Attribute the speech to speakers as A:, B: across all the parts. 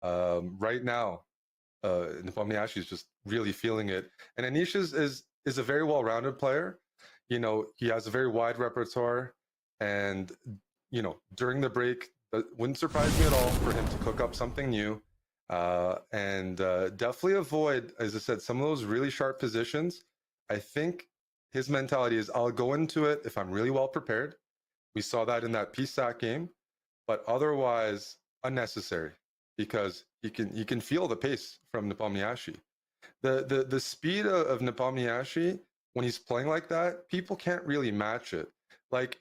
A: Right now, Nepomniachtchi is just really feeling it. And Anish is a very well-rounded player. You know, he has a very wide repertoire, and you know, during the break, it wouldn't surprise me at all for him to cook up something new. And definitely avoid, as I said, some of those really sharp positions. I think his mentality is, I'll go into it if I'm really well prepared. We saw that in that PSAC game, but otherwise unnecessary because he can feel the pace from Nepomniachtchi. The speed of Nepomniachtchi when he's playing like that, people can't really match it. Like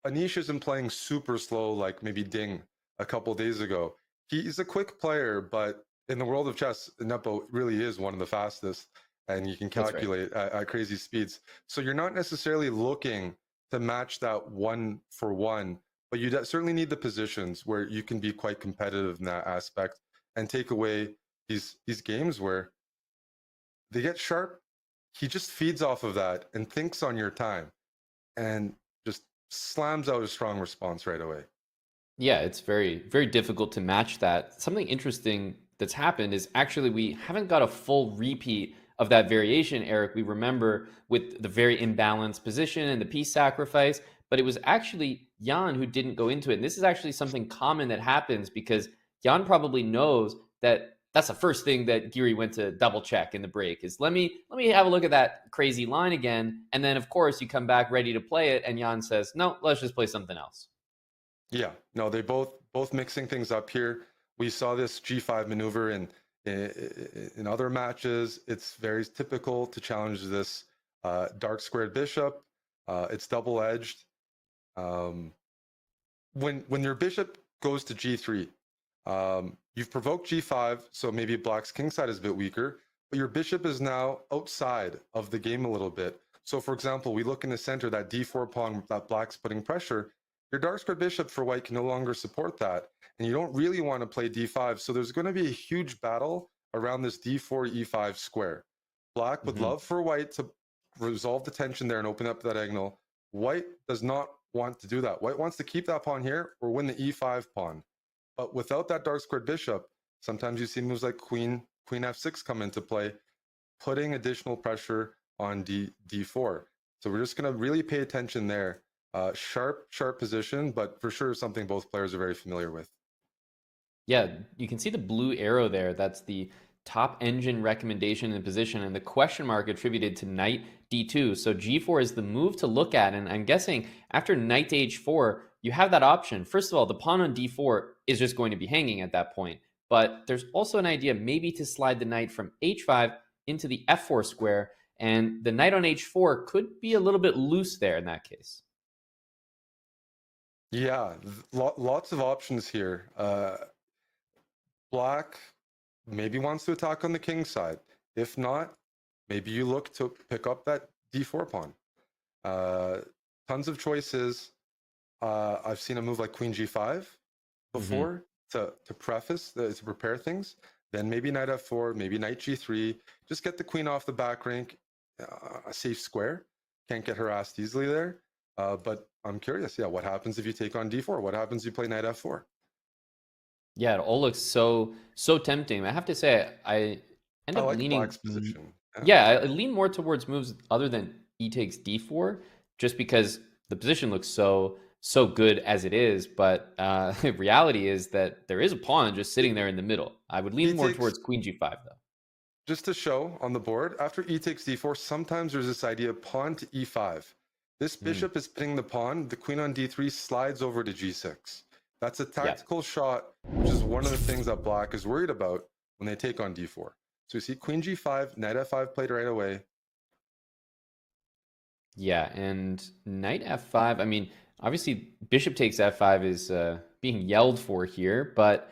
A: Anish isn't playing super slow like maybe Ding a couple days ago. He's a quick player, but in the world of chess, Nepo really is one of the fastest, and you can
B: That's right.
A: calculate at crazy speeds. So you're not necessarily looking to match that one for one, but you certainly need the positions where you can be quite competitive in that aspect and take away these games where they get sharp. He just feeds off of that and thinks on your time and just slams out a strong response right away.
B: Yeah, it's very, very difficult to match that. Something interesting that's happened is actually we haven't got a full repeat of that variation, Eric. We remember with the very imbalanced position and the piece sacrifice, but it was actually Jan who didn't go into it. And this is actually something common that happens because Jan probably knows that that's the first thing that Giri went to double check in the break is let me have a look at that crazy line again. And then of course you come back ready to play it and Jan says, no, let's just play something else.
A: Yeah, no, they both mixing things up here. We saw this G5 maneuver in other matches. It's very typical to challenge this dark squared bishop. It's double edged. Um, when your bishop goes to G3, you've provoked G5, so maybe Black's kingside is a bit weaker, but your bishop is now outside of the game a little bit. So, for example, we look in the center, that D4 pawn that Black's putting pressure. Your dark square bishop for White can no longer support that, and you don't really want to play D5. So there's going to be a huge battle around this D4 E5 square. Black would
B: Mhm.
A: love for White to resolve the tension there and open up that angle. White does not want to do that. White wants to keep that pawn here or win the E5 pawn. But without that dark squared bishop, sometimes you see moves like queen F6 come into play, putting additional pressure on D4. So we're just going to really pay attention there. Sharp position, but for sure something both players are very familiar with.
B: Yeah, you can see the blue arrow there. That's the top engine recommendation and position, and the question mark attributed to knight d2. So g4 is the move to look at, and I'm guessing after knight to h4, you have that option. First of all, the pawn on d4 is just going to be hanging at that point, but there's also an idea maybe to slide the knight from h5 into the f4 square, and the knight on h4 could be a little bit loose there in that case.
A: Yeah, lots of options here. Black maybe wants to attack on the king side. If not, maybe you look to pick up that d4 pawn. Uh, Tons of choices. I've seen a move like queen g5
B: Mm-hmm.
A: before to to prepare things. Then maybe knight f4, maybe knight g3. Just get the queen off the back rank, a safe square. Can't get harassed easily there. But I'm curious, yeah, what happens if you take on d4? What happens if you play knight f4?
B: Yeah, it all looks so tempting. I have to say, I end
A: I
B: up
A: like
B: leaning.
A: Black's position. Yeah.
B: Yeah, I lean more towards moves other than e takes d4, just because the position looks so good as it is. But reality is that there is a pawn just sitting there in the middle. I would
A: E
B: lean more
A: takes
B: towards queen g5 though.
A: Just to show on the board, after e takes d4, sometimes there's this idea of pawn to e5. This
B: Mm,
A: bishop is pinning the pawn. The queen on d3 slides over to g6. That's a
B: yeah,
A: tactical shot, which is one of the things that Black is worried about when they take on d4. So you see queen g5, knight f5 played right away.
B: yeah, and knight f5. I mean, obviously bishop takes f5 is being yelled for here, but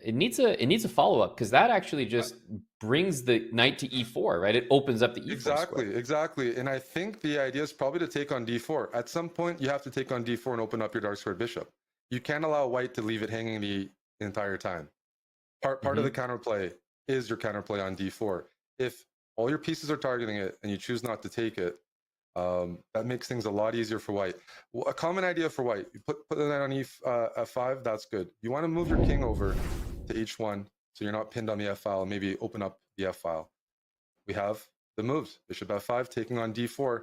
B: it needs a follow up because that actually
A: Uh,
B: just brings the knight to e4, right? It opens up the e4 square.
A: exactly. And I think the idea is probably to take on d4. At some point, you have to take on d4 and open up your dark squared bishop. You can't allow white to leave it hanging the entire time. Part of the
B: Hmm.
A: counterplay is your counterplay on d4. If all your pieces are targeting it and you choose not to take it, that makes things a lot easier for white. A common idea for white: you put the knight on f5. That's good. You want to move your king over. to h1, so you're not pinned on the f file, maybe open up the f file. We have the moves, bishop f5 taking on d4,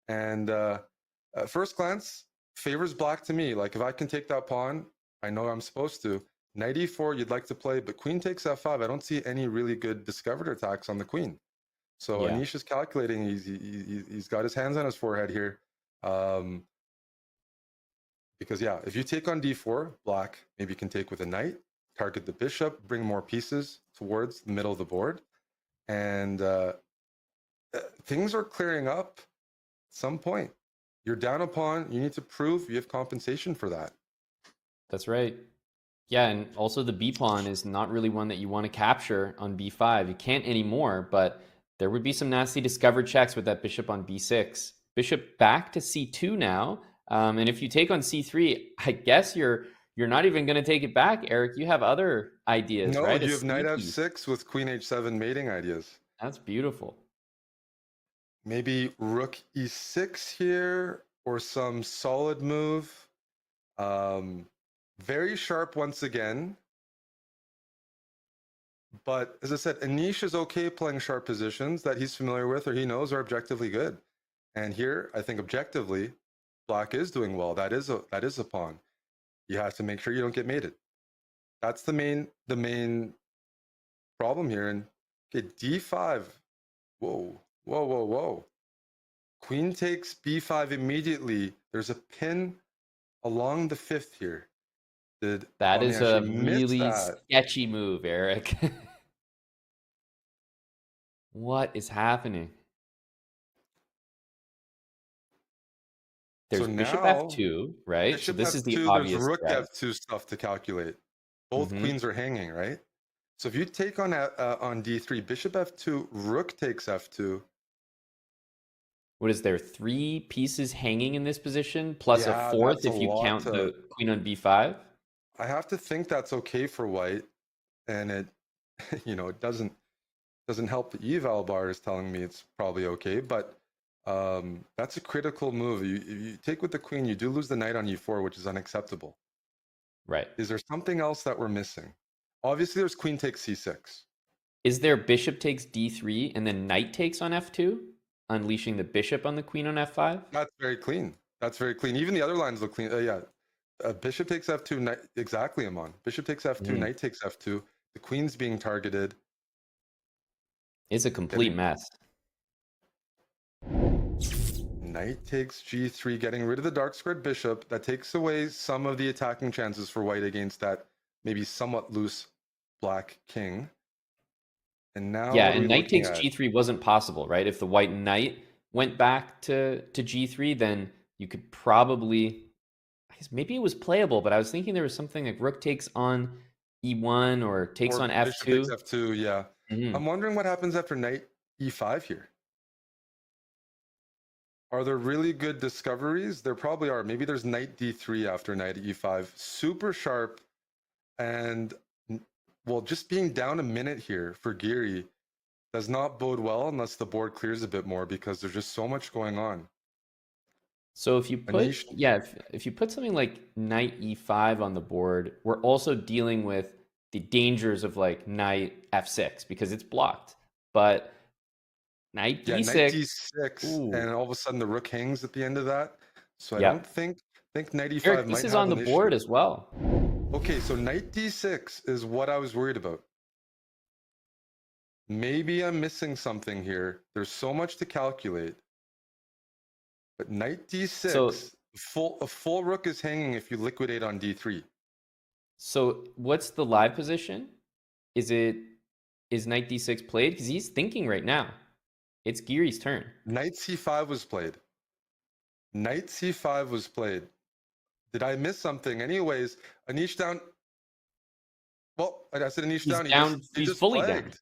A: and at first glance, favors black to me. Like if I can take that pawn, I know I'm supposed to. Knight e4 you'd like to play, but queen takes f5. I don't see any really good discovered attacks on the queen. So
B: Yeah.
A: Anish is calculating. He's got his hands on his forehead here. Because yeah, if you take on d4, black maybe can take with a knight, target the bishop, bring more pieces towards the middle of the board. And things are clearing up at some point. You're down a pawn. You need to prove you have compensation for that.
B: That's right. Yeah, and also the b pawn is not really one that you want to capture on b5. You can't anymore, but there would be some nasty discovered checks with that bishop on b6. Bishop back to c2 now, and if you take on c3, I guess you're not even going to take it back, Eric. You have other ideas,
A: No,
B: right?
A: you have knight f6 with queen h7 mating ideas.
B: That's beautiful.
A: Maybe rook e6 here, or some solid move. Very sharp once again. But as I said, Anish is okay playing sharp positions that he's familiar with or he knows are objectively good. And here, I think objectively, black is doing well. That is a pawn. You have to make sure you don't get mated. That's the main problem here. And okay, d5. Whoa. Queen takes b5 immediately. There's a pin along the fifth here.
B: That is a
A: miss
B: really
A: that?
B: sketchy move, Eric. What is happening? There's
A: So
B: bishop
A: now,
B: f2, right? So
A: bishop
B: this is the
A: f2, there's
B: obvious
A: rook
B: threat.
A: f2 stuff to calculate. Both
B: Mhm.
A: queens are hanging, right? So if you take on d3, bishop f2, rook takes f2.
B: What is there, 3 pieces hanging in this position, plus a
A: Yeah,
B: fourth
A: that's a
B: if you
A: lot
B: count
A: to.
B: the queen on b5?
A: I have to think that's okay for white, and it, it doesn't help the eval bar is telling me it's probably okay, but that's a critical move. You take with the queen, you do lose the knight on e4, which is unacceptable.
B: Right.
A: Is there something else that we're missing? Obviously, there's queen takes c6.
B: Is there bishop takes d3 and then knight takes on f2, unleashing the bishop on the queen on f5?
A: That's very clean. That's very clean. Even the other lines look clean. Yeah. Bishop takes f2, knight, exactly, Amon. Bishop takes f2,
B: Mm.
A: knight takes f2. The queen's being targeted.
B: It's a complete
A: Getting
B: mess.
A: knight takes g3, getting rid of the dark squared bishop. That takes away some of the attacking chances for white against that maybe somewhat loose black king. And now
B: Yeah,
A: what are we
B: and knight
A: looking
B: takes
A: at?
B: g3 wasn't possible, right? If the white knight went back to g3, then you could probably, I guess maybe it was playable, but I was thinking there was something like rook takes on e1 or takes
A: Or
B: on
A: bishop takes
B: f2.
A: f2, yeah.
B: Mhm.
A: I'm wondering what happens after knight e5 here. Are there really good discoveries? There probably are. Maybe there's knight d3 after knight e5. Super sharp. And, well, just being down a minute here for Giri does not bode well unless the board clears a bit more because there's just so much going on.
B: So if you put,
A: Anish,
B: yeah, if you put something like knight e5 on the board, we're also dealing with the dangers of like knight f6 because it's blocked. But knight
A: yeah, knight
B: d6,
A: d6,
B: ooh,
A: and all of a sudden the rook hangs at the end of that. So I don't
B: yep.
A: think knight e5
B: Eric, this
A: might
B: is
A: have
B: on the
A: an issue.
B: board as well.
A: Okay, so knight d6 is what I was worried about. Maybe I'm missing something here. There's so much to calculate. But knight
B: So,
A: d6, a full rook is hanging if you liquidate on d3.
B: so what's the live position? Is knight d6 played? Because he's thinking right now. It's Giri's turn.
A: Knight c5 was played. Knight c5 was played. Did I miss something? Anyways, Anish down. Well, I said Anish
B: He's
A: down.
B: down.
A: He
B: He's
A: just
B: fully down.
A: flagged.